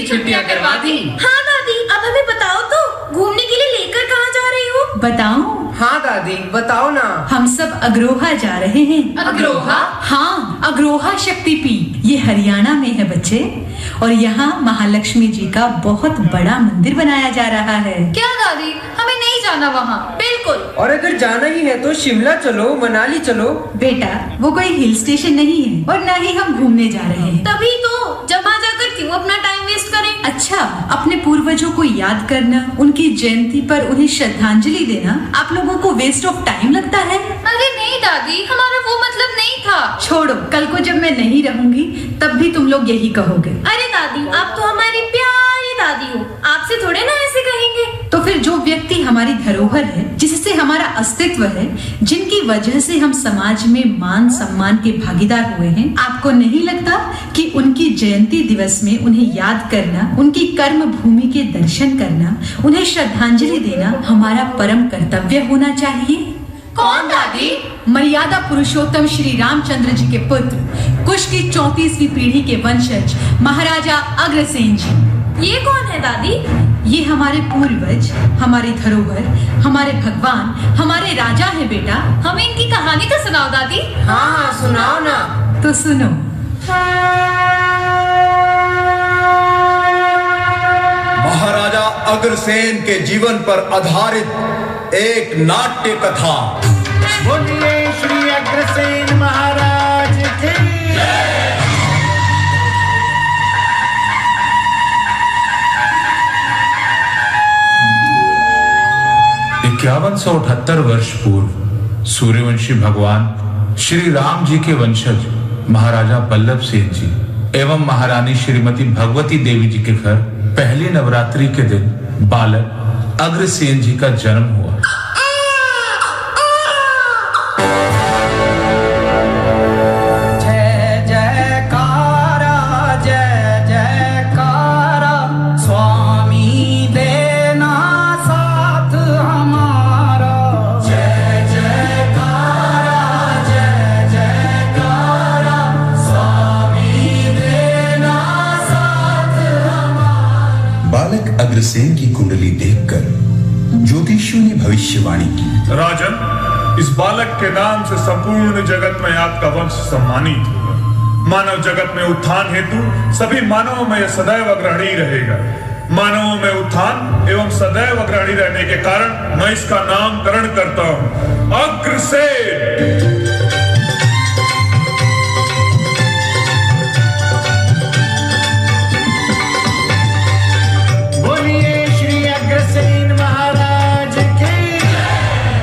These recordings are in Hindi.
छुट्टियां करवा दी। हाँ दादी, अब हमें बताओ तो घूमने के लिए लेकर कहाँ जा रही हो? बताऊं? हाँ दादी बताओ ना। हम सब अग्रोहा जा रहे हैं। अग्रोहा? हाँ, अग्रोहा शक्तिपीठ। ये हरियाणा में है बच्चे, और यहाँ महालक्ष्मी जी का बहुत बड़ा मंदिर बनाया जा रहा है। क्या दादी, हमें नहीं जाना वहाँ, बिल्कुल। और अगर जाना ही है तो शिमला चलो, मनाली चलो। बेटा, वो कोई हिल स्टेशन नहीं है और न ही हम घूमने जा रहे हैं। तभी तो, जब वहाँ जाकर क्यों अपना टाइम वेस्ट करें? अच्छा, अपने पूर्वजों को याद करना, उनकी जयंती पर उन्हें श्रद्धांजलि देना आप लोगों को वेस्ट ऑफ टाइम लगता है? अरे नहीं दादी, हमारा वो मतलब नहीं था। छोड़ो, कल को जब मैं नहीं रहूंगी तब भी तुम लोग यही कहोगे। अरे दादी, आप तो हमारी प्यारी दादी हो, आपसे थोड़े ना ऐसे कहेंगे। तो फिर जो व्यक्ति हमारी धरोहर है, जिससे हमारा अस्तित्व है, जिनकी वजह से हम समाज में मान सम्मान के भागीदार हुए हैं, आपको नहीं लगता कि उनकी जयंती दिवस में उन्हें याद करना, उनकी कर्म भूमि के दर्शन करना, उन्हें श्रद्धांजलि देना हमारा परम कर्तव्य होना चाहिए? कौन दादी? मर्यादा पुरुषोत्तम श्री रामचंद्र जी के पुत्र, कुश की 34वीं पीढ़ी के वंशज महाराजा अग्रसेन जी। ये कौन है दादी? ये हमारे पूर्वज, हमारी धरोहर, हमारे भगवान, हमारे राजा है बेटा। हमें इनकी कहानी तो सुनाओ दादी। हाँ सुनाओ ना। तो सुनो। महाराजा अग्रसेन के जीवन पर आधारित एक नाट्य कथा। बोलिए श्री अग्रसेन महाराज की जय। 5178 वर्ष पूर्व सूर्यवंशी भगवान श्री राम जी के वंशज महाराजा बल्लभ सेन जी एवं महारानी श्रीमती भगवती देवी जी के घर पहली नवरात्रि के दिन बालक अग्रसेन जी का जन्म हुआ। अग्रसेन की कुंडली देखकर ज्योतिषियों ने भविष्यवाणी की। राजन, इस बालक के नाम से संपूर्ण जगत में आपका वंश सम्मानित होगा। मानव जगत में उत्थान हेतु सभी मानवों में यह सदैव अग्रणी रहेगा। मानवों में उत्थान एवं सदैव अग्रणी रहने के कारण मैं इसका नामकरण करता हूँ अग्रसेन।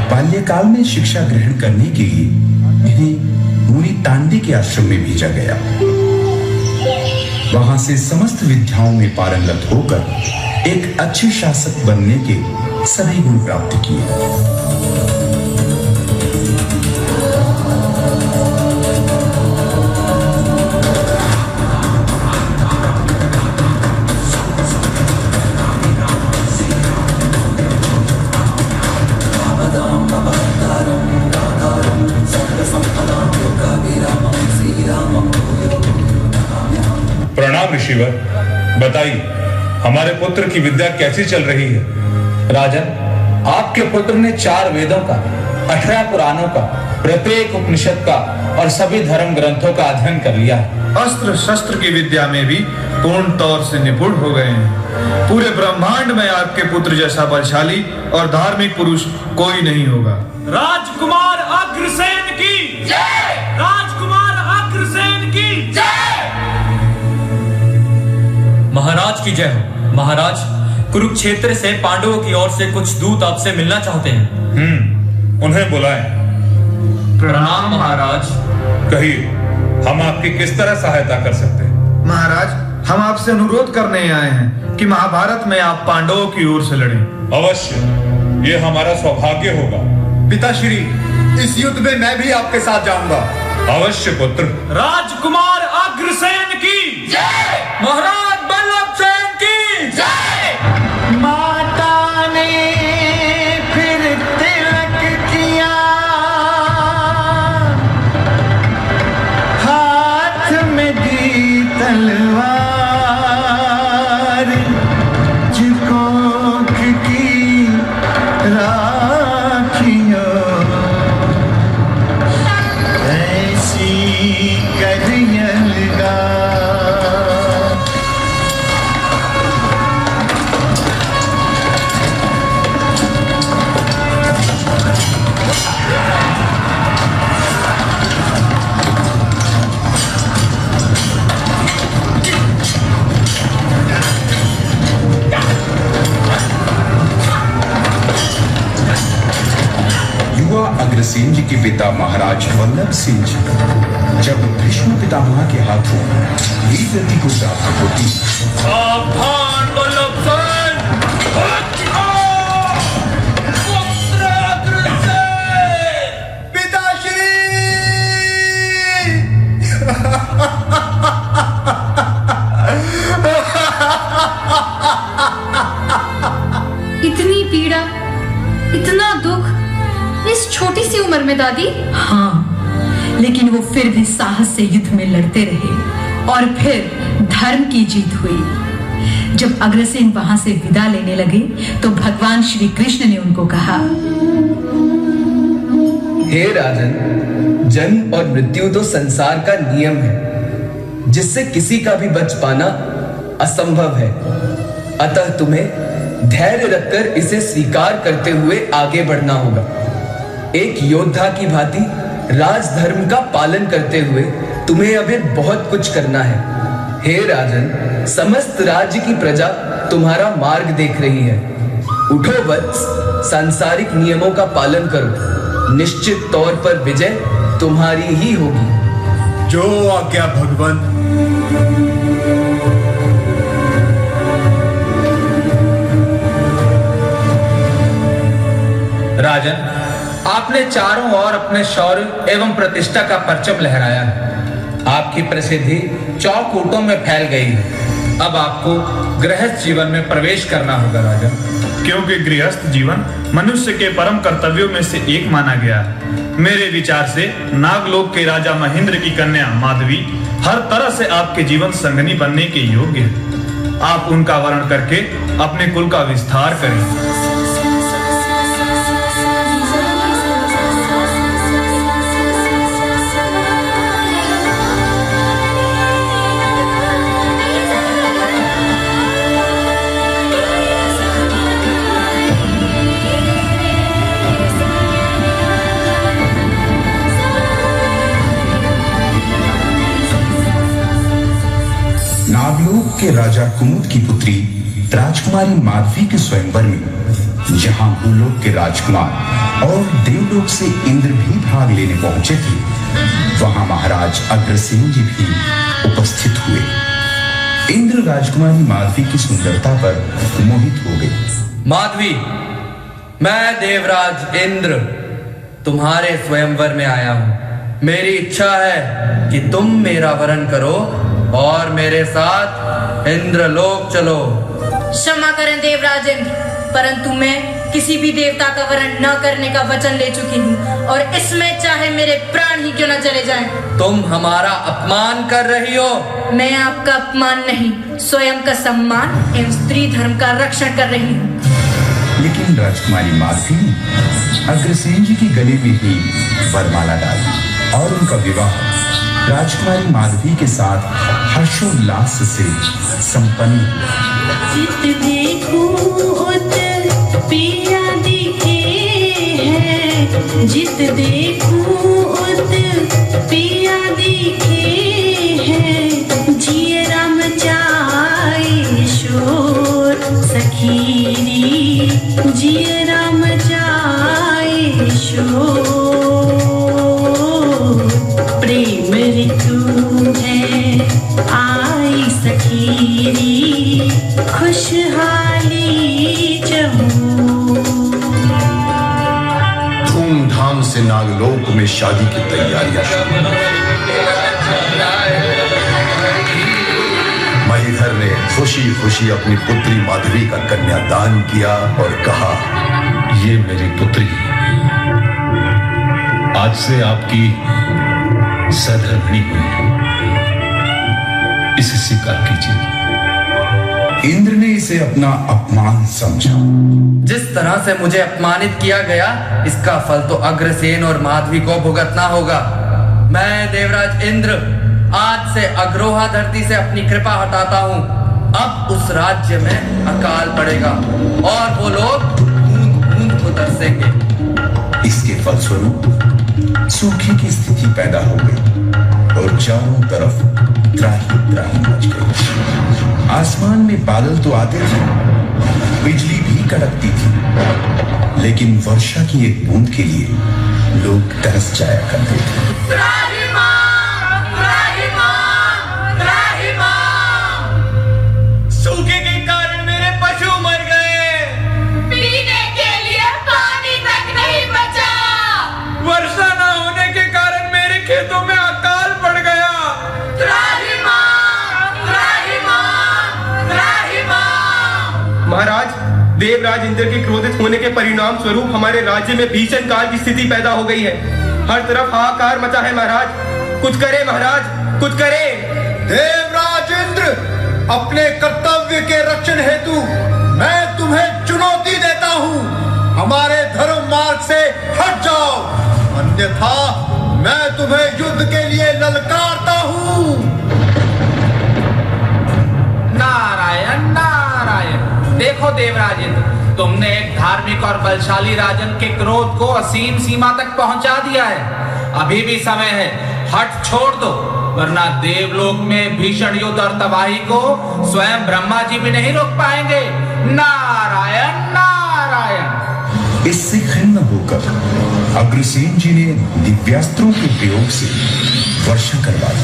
बाल्यकाल में शिक्षा ग्रहण करने के लिए इन्हें मुनि तांडे के आश्रम में भेजा गया। वहां से समस्त विद्याओं में पारंगत होकर एक अच्छे शासक बनने के सभी गुण प्राप्त किए। प्रणाम ऋषिवर, बताइए हमारे पुत्र की विद्या कैसी चल रही है? राजन, आपके पुत्र ने 4 वेदों का, 18 पुराणों का, प्रत्येक उपनिषद का और सभी धर्म ग्रंथों का अध्ययन कर लिया है। अस्त्र शस्त्र की विद्या में भी पूर्ण तौर से निपुण हो गए हैं। पूरे ब्रह्मांड में आपके पुत्र जैसा बलशाली और धार्मिक पुरुष कोई नहीं होगा। राजकुमार अग्रसेन की जय। राजकुमार अग्रसेन की जय। महाराज की जय हो। महाराज, कुरुक्षेत्र से पांडवों की ओर से कुछ दूत आपसे मिलना चाहते हैं। उन्हें बुलाएं। प्रणाम महाराज। कहिए, हम आपकी किस तरह सहायता कर सकते हैं? महाराज, हम आपसे अनुरोध करने आए हैं कि महाभारत में आप पांडवों की ओर से लड़ें। अवश्य, ये हमारा सौभाग्य होगा। पिताश्री, इस युद्ध में मैं भी आपके साथ जाऊंगा। अवश्य पुत्र। राजकुमार अग्रसेन की जय, महाराज बल्लभ सेन की जय। माता ने फिर तिलक किया, हाथ में दी तलवार, झुकों की राखियों ऐसी करियलगा। युवा अग्रसेन जी के पिता महाराज वल्लभ सिंह जी जब भीष्म पितामह के हाथों वीर गति को प्राप्त होती, सावधान बल्लभ सेन, पुत्र अग्रसेन। पिताश्री! इतनी पीड़ा, इतना दुख इस छोटी सी उम्र में दादी। हाँ, लेकिन वो फिर भी साहस से युद्ध में लड़ते रहे और फिर धर्म की जीत हुई। जब अग्रसेन वहां से विदा लेने लगे तो भगवान श्री कृष्ण ने उनको कहा, हे राजन, जन्म और मृत्यु तो संसार का नियम है, जिससे किसी का भी बच पाना असंभव है। अतः तुम्हें धैर्य रखकर इसे स्वीकार करते हुए आगे बढ़ना होगा। एक योद्धा की भांति राजधर्म का पालन करते हुए तुम्हें अभी बहुत कुछ करना है। हे राजन, समस्त राज्य की प्रजा तुम्हारा मार्ग देख रही है। उठो वत्स, सांसारिक नियमों का पालन करो। निश्चित तौर पर विजय तुम्हारी ही होगी। जो आज्ञा भगवान। राजन, आपने चारों ओर अपने शौर्य एवं प्रतिष्ठा का परचम लहराया है। आपकी प्रसिद्धि चौकूटों में फैल गई है। अब आपको गृहस्थ जीवन में प्रवेश करना होगा राजन। क्योंकि गृहस्थ जीवन मनुष्य के परम कर्तव्यों में से एक माना गया है। मेरे विचार से नागलोक के राजा महेंद्र की कन्या माधवी हर तरह से आपके जीवन संगनी बनने के योग्य है। आप उनका वर्ण करके अपने कुल का विस्तार करें। नागलोक के राजा कुमुद की पुत्री राजकुमारी माधवी के स्वयंवर में जहां भूलोक के राजकुमार और देवलोक से इंद्र भी भाग लेने पहुंचे थे, वहां महाराज अग्रसेन जी भी उपस्थित हुए। इंद्र राजकुमारी माधवी की सुंदरता पर मोहित हो गए। माधवी, मैं देवराज इंद्र तुम्हारे स्वयंवर में आया हूं। मेरी इच्छा है कि तुम मेरा वरण करो और मेरे साथ इंद्रलोक चलो। क्षमा करें देवराज इंद्र, परंतु मैं किसी भी देवता का वरण न करने का वचन ले चुकी हूँ और इसमें चाहे मेरे प्राण ही क्यों न चले जाएं। तुम हमारा अपमान कर रही हो। मैं आपका अपमान नहीं, स्वयं का सम्मान एवं स्त्री धर्म का रक्षण कर रही हूँ। लेकिन राजकुमारी माधवी ने अग्रसेन जी के गले में ही वरमाला डाली और उनका विवाह राजकुमारी माधवी के साथ हर्षोल्लास से संपन्न हुआ। जित देखूं उत पिया दिखे हैं, जित देखूं उत पिया दिखे हैं, जिए राम जाए शोर सखीरी, जिए राम जाए शोर। शादी की तैयारियां शुरू। महीधर ने खुशी खुशी अपनी पुत्री माधवी का कन्यादान किया और कहा, ये मेरी पुत्री आज से आपकी सधर्मिणी हुई, इसे स्वीकार कीजिए। इंद्र ने इसे अपना अपमान समझा। जिस तरह से मुझे अपमानित किया गया, इसका फल तो अग्रसेन और माधवी को भुगतना होगा। मैं देवराज इंद्र आज से अग्रोहा धरती से अपनी कृपा हटाता हूँ। अब उस राज्य में अकाल पड़ेगा और वो लोग बूंद बूंद को तरसेंगे। इसके फलस्वरूप सूखे की स्थिति पैदा हो गई और चारों तरफ त्राही त्राही मच गई। आसमान में बादल तो आते थे, बिजली भी कड़कती थी, लेकिन वर्षा की एक बूंद के लिए लोग तरस जाया करते थे। सूखे के कारण मेरे पशु मर गए, पीने के लिए पानी तक नहीं बचा। वर्षा न होने के कारण मेरे खेतों में अकाल पड़ गया। महाराज, देवराज इंद्र के क्रोधित होने के परिणाम स्वरूप हमारे राज्य में भीषण काल की स्थिति पैदा हो गई है। हर तरफ हाहाकार मचा है। महाराज कुछ करे, महाराज कुछ करे। देवराज इंद्र, अपने कर्तव्य के रक्षण हेतु मैं तुम्हें चुनौती देता हूँ। हमारे धर्म मार्ग से हट जाओ, अन्यथा मैं तुम्हें युद्ध के लिए ललकारता हूँ। नारायण नारायण। देखो देवराज इंद्र, तुमने एक धार्मिक और बलशाली राजन के क्रोध को असीम सीमा तक पहुंचा दिया है। अभी भी समय है, हट छोड़ दो, वरना देवलोक में भीषण युद्ध और तबाही को स्वयं ब्रह्मा जी भी नहीं रोक पाएंगे। नारायण नारायण। इससे खिन्न होकर अग्रसेन जी ने दिव्यास्त्रों के प्रयोग से वर्षा करवा दी।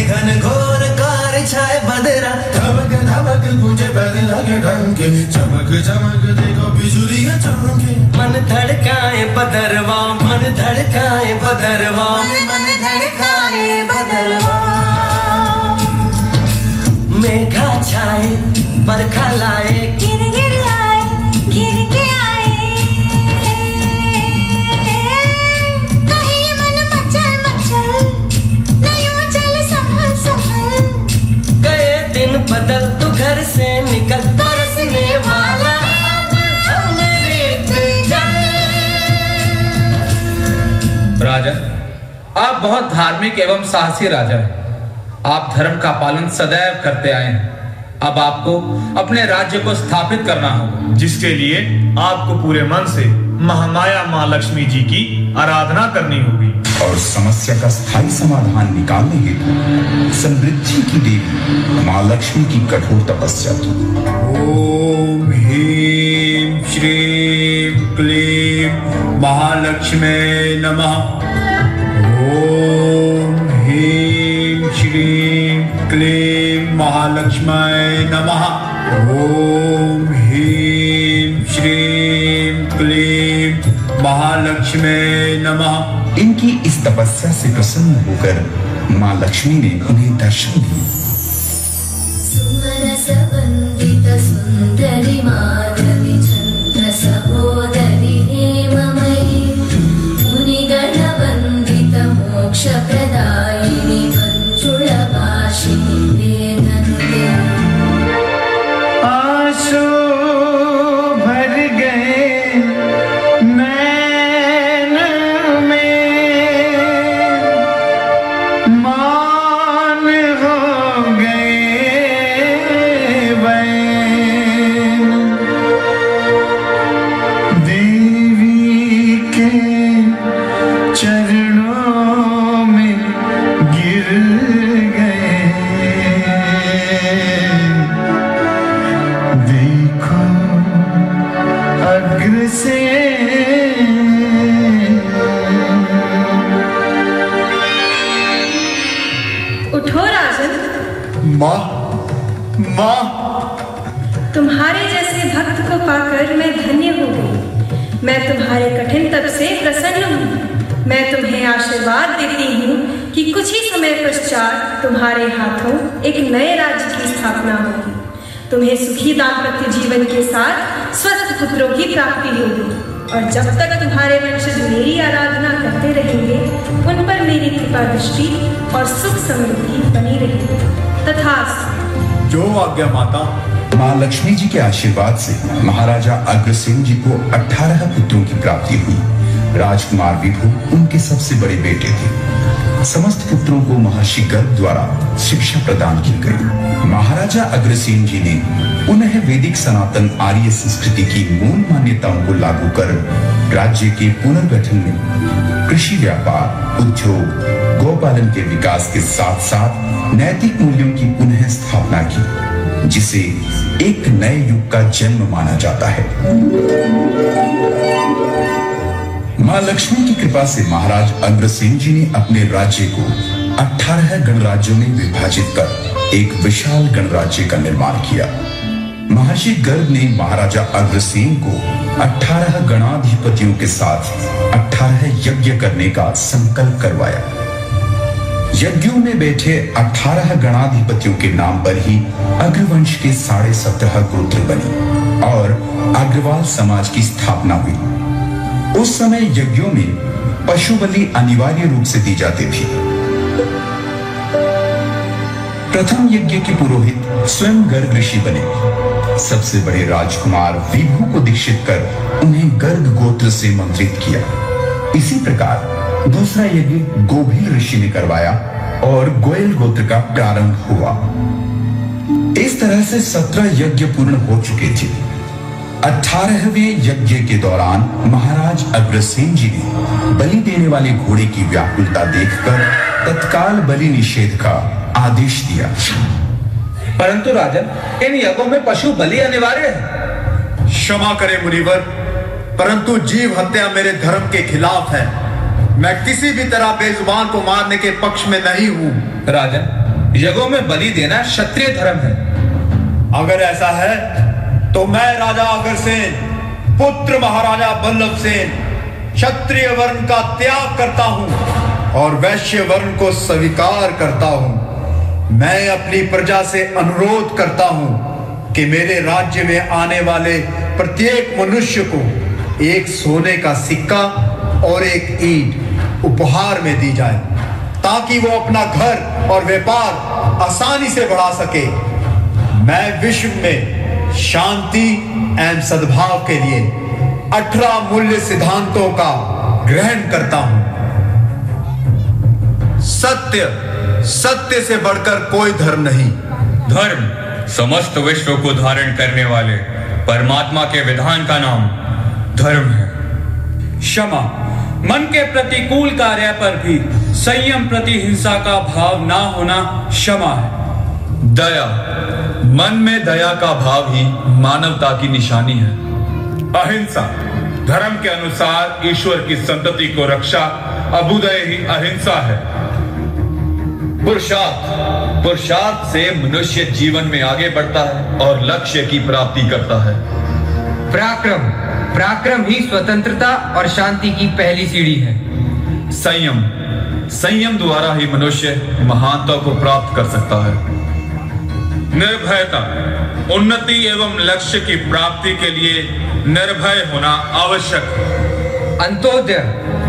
घन घोर कार छाए बदरा, धमक धमक गूंजे बदला के ढंके, चमक चमक देखो बिजुलियां चमके। मन धड़काए बदरवा, मन धड़काए बदरवा, मन धड़काए बदरवा। मेघा छाए बरखा लाए, गिर गिर आए, गिर के आए। कहीं मन मचल मचल, नहीं चल संभल संभल। गए दिन बदल, तू घर से निकल, बरसने वाला राजा, आप बहुत धार्मिक एवं साहसी राजा हैं। आप धर्म का पालन सदैव करते आए हैं। अब आपको अपने राज्य को स्थापित करना होगा, जिसके लिए आपको पूरे मन से महामाया माँ लक्ष्मी जी की आराधना करनी होगी और समस्या का स्थायी समाधान निकालने हेतु समृद्धि की देवी माँ लक्ष्मी की कठोर तपस्या की। ओम ह्रीं श्रीं क्लीं महालक्ष्मी नमः। ओम ह्रीं श्रीं क्लीं महालक्ष्मी नमः। ओम ह्रीं श्रीं क्लीं महालक्ष्मी नमः। इनकी इस तपस्या से प्रसन्न होकर माँ लक्ष्मी ने उन्हें दर्शन दिए। सुमरस वंदित सुंदरी माधवी चंद्र सहोदरी हेममयी, मुनिगण वंदित मोक्ष प्रदायिनी मंजुळ भाषिणी वेदनुते। आंसू भर गए नैन में, मान हो गए बैन। देवी के चरणों में गिर गए। राजन। माँ, माँ। तुम्हारे जैसे भक्त को पाकर मैं धन्य हो गई। मैं तुम्हारे कठिन तप से प्रसन्न हूँ। मैं तुम्हें आशीर्वाद देती हूँ कि कुछ ही समय पश्चात तुम्हारे हाथों एक नए राज्य की स्थापना होगी। तुम्हें सुखी दाम्पत्य जीवन के साथ स्वस्थ पुत्रों की प्राप्ति होगी और जब तक तुम्हारे वंशज मेरी आराधना करते रहेंगे उन पर मेरी कृपा दृष्टि और सुख समृद्धि बनी रहेगी। तथास्तु। जो आज्ञा माता। माँ लक्ष्मी जी के आशीर्वाद से महाराजा अग्रसेन जी को 18 पुत्रों की प्राप्ति हुई। राजकुमार विभु उनके सबसे बड़े बेटे थे। समस्त पुत्रों को महर्षि गर्ग द्वारा शिक्षा प्रदान की गई। महाराजा अग्रसेन जी ने उन्हें वैदिक सनातन आर्य संस्कृति की मूल मान्यताओं को लागू कर राज्य के पुनर्गठन में कृषि, व्यापार, उद्योग, गौपालन के विकास के साथ साथ नैतिक मूल्यों की पुनः स्थापना की, जिसे एक नए युग का जन्म माना जाता है। मां लक्ष्मी की कृपा से महाराज अग्रसेन जी ने अपने राज्य को 18 गणराज्यों में विभाजित कर एक विशाल गणराज्य का निर्माण किया। महर्षि गर्ग ने महाराजा अग्रसेन को 18 गणाधिपतियों के साथ 18 यज्ञ करने का संकल्प करवाया। यज्ञों में बैठे 18 गणाधिपतियों के नाम पर ही अग्रवंश के 17.5 गोत्र बने और अग्रवाल समाज की स्थापना हुई। उस समय यज्ञों में पशु बलि अनिवार्य रूप से दी जाती थी। प्रथम यज्ञ के पुरोहित स्वयं गर्ग ऋषि बने। सबसे बड़े राजकुमार विभु को दीक्षित कर उन्हें गर्ग गोत्र से मंत्रित किया। इसी प्रकार दूसरा यज्ञ गोभील ऋषि ने करवाया और गोयल गोत्र का प्रारंभ हुआ। इस तरह से 17 यज्ञ पूर्ण हो चुके थे। 18वें यज्ञ के दौरान महाराज अग्रसेन जी ने बलि देने वाले घोड़े की व्याकुलता देखकर तत्काल बलि निषेध का आदेश दिया। परंतु राजन, इन यज्ञों में पशु बलि अनिवार्य है। क्षमा करें मुनिवर, परंतु जीव हत्या मेरे धर्म के खिलाफ है। मैं किसी भी तरह बेजुबान को मारने के पक्ष में नहीं हूँ। राजन, यज्ञों में बलि देना क्षत्रिय धर्म है। अगर ऐसा है तो मैं राजा अग्रसेन पुत्र महाराजा बल्लभ सेन क्षत्रिय वर्ण का त्याग करता हूँ और वैश्य वर्ण को स्वीकार करता हूँ। मैं अपनी प्रजा से अनुरोध करता हूँ कि मेरे राज्य में आने वाले प्रत्येक मनुष्य को एक सोने का सिक्का और एक ईंट उपहार में दी जाए, ताकि वो अपना घर और व्यापार आसानी से बढ़ा सके। मैं विश्व में शांति एवं सद्भाव के लिए 18 मूल्य सिद्धांतों का ग्रहण करता हूं। सत्य से बढ़कर कोई धर्म नहीं। धर्म समस्त विश्व को धारण करने वाले परमात्मा के विधान का नाम धर्म है। क्षमा, मन के प्रतिकूल कार्य पर भी संयम प्रति हिंसा का भाव ना होना क्षमा है। दया, मन में दया का भाव ही मानवता की निशानी है। अहिंसा, धर्म के अनुसार ईश्वर की संतति को रक्षा, अभ्युदय ही अहिंसा है। पुरुषार्थ से मनुष्य जीवन में आगे बढ़ता है और लक्ष्य की प्राप्ति करता है। पराक्रम ही स्वतंत्रता और शांति की पहली सीढ़ी है। संयम द्वारा ही मनुष्य महानता को प्राप्त कर सकता है। निर्भयता, उन्नति एवं लक्ष्य की प्राप्ति के लिए निर्भय होना आवश्यक है। अंत्योदय,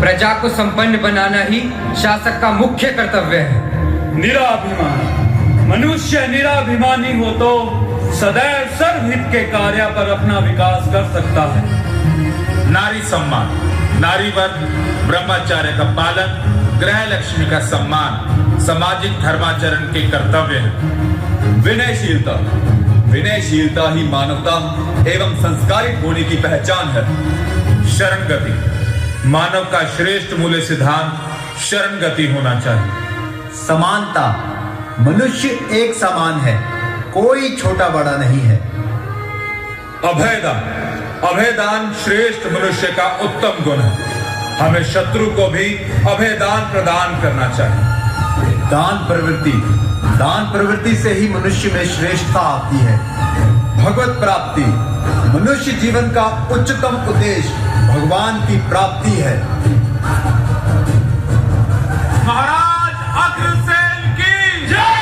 प्रजा को संपन्न बनाना ही शासक का मुख्य कर्तव्य है। निराभिमान, मनुष्य निराभिमानी हो तो सदैव सर्वहित के कार्य पर अपना विकास कर सकता है। नारी सम्मान, नारी वर्ग, ब्रह्मचर्य का पालन, गृह लक्ष्मी का सम्मान सामाजिक धर्माचरण के कर्तव्य है। विनयशीलता ही मानवता एवं संस्कारित होने की पहचान है। शरणगति, मानव का श्रेष्ठ मूल्य सिद्धांत शरणगति होना चाहिए। समानता, मनुष्य एक समान है, कोई छोटा बड़ा नहीं है। अभयदान श्रेष्ठ मनुष्य का उत्तम गुण है। हमें शत्रु को भी अभयदान प्रदान करना चाहिए। दान प्रवृत्ति से ही मनुष्य में श्रेष्ठता आती है। भगवत प्राप्ति, मनुष्य जीवन का उच्चतम उद्देश्य भगवान की प्राप्ति है। महाराज अग्रसेन की जय!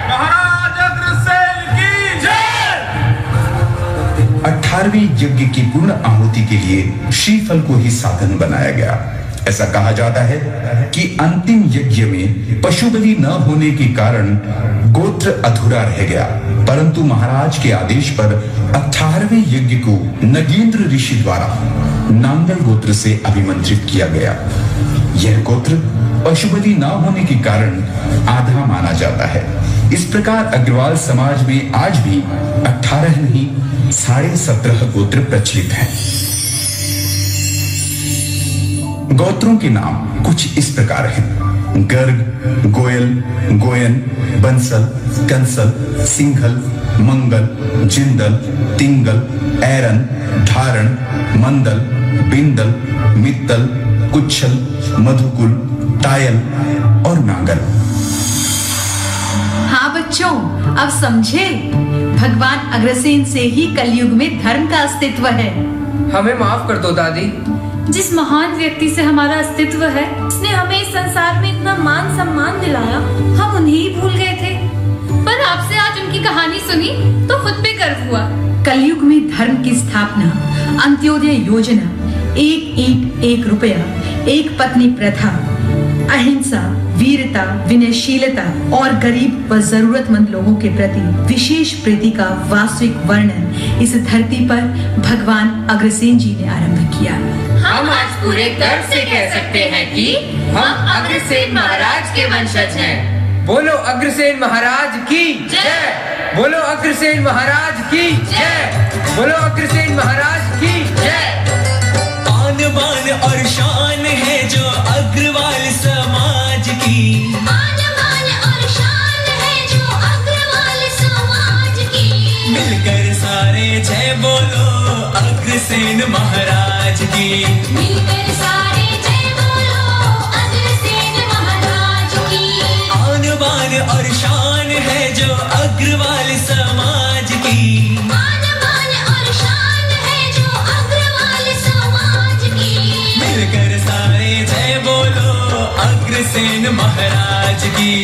महाराज अग्रसेन की जय! 18वें यज्ञ की पूर्ण आहुति के लिए श्रीफल को ही साधन बनाया गया। ऐसा कहा जाता है कि अंतिम यज्ञ में पशु बलि न होने के कारण गोत्र अधूरा रह गया, परंतु महाराज के आदेश पर 18वें यज्ञ को नगेंद्र ऋषि द्वारा नांगल गोत्र से अभिमंत्रित किया गया। यह गोत्र पशु बलि न होने के कारण आधा माना जाता है। इस प्रकार अग्रवाल समाज में आज भी 18 नहीं 17.5 गोत्र प्रचलित हैं। गोत्रों के नाम कुछ इस प्रकार हैं: गर्ग, गोयल, गोयन, बंसल, कंसल, सिंघल, मंगल, जिंदल, तिंगल, ऐरन, धारण, मंदल, बिंदल, मित्तल, कुच्छल, मधुकुल, टायल और नांगल। हाँ बच्चों, अब समझे, भगवान अग्रसेन से ही कलयुग में धर्म का अस्तित्व है। हमें माफ कर दो दादी। जिस महान व्यक्ति से हमारा अस्तित्व है, उसने हमें इस संसार में इतना मान सम्मान दिलाया, हम उन्हें ही भूल गए थे। पर आपसे आज उनकी कहानी सुनी तो खुद पे गर्व हुआ। कलयुग में धर्म की स्थापना, अंत्योदय योजना, 1 ईंट 1 रुपया, एक पत्नी प्रथा, अहिंसा, वीरता, विनयशीलता और गरीब व जरूरतमंद लोगों के प्रति विशेष प्रीति का वास्तविक वर्णन इस धरती पर भगवान अग्रसेन जी ने आरंभ किया। हम आज पूरे गर्व से कह सकते हैं कि हम अग्रसेन महाराज के वंशज हैं। बोलो अग्रसेन महाराज की जय! बोलो अग्रसेन महाराज की जय! बोलो अग्रसेन महाराज की जय! आन बान और शान है जो अग्रवाल समाज की। आन बान और शान है जो अग्रवाल समाज की। मिलकर सारे जय बोलो अग्रसेन महाराज की। मिलकर सारे जय बोलो अग्रसेन महाराज की। आन बान और शान है जो अग्रवाल समाज की। आन बान और शान है जो अग्रवाल समाज की। मिलकर सारे जय बोलो अग्रसेन महाराज की।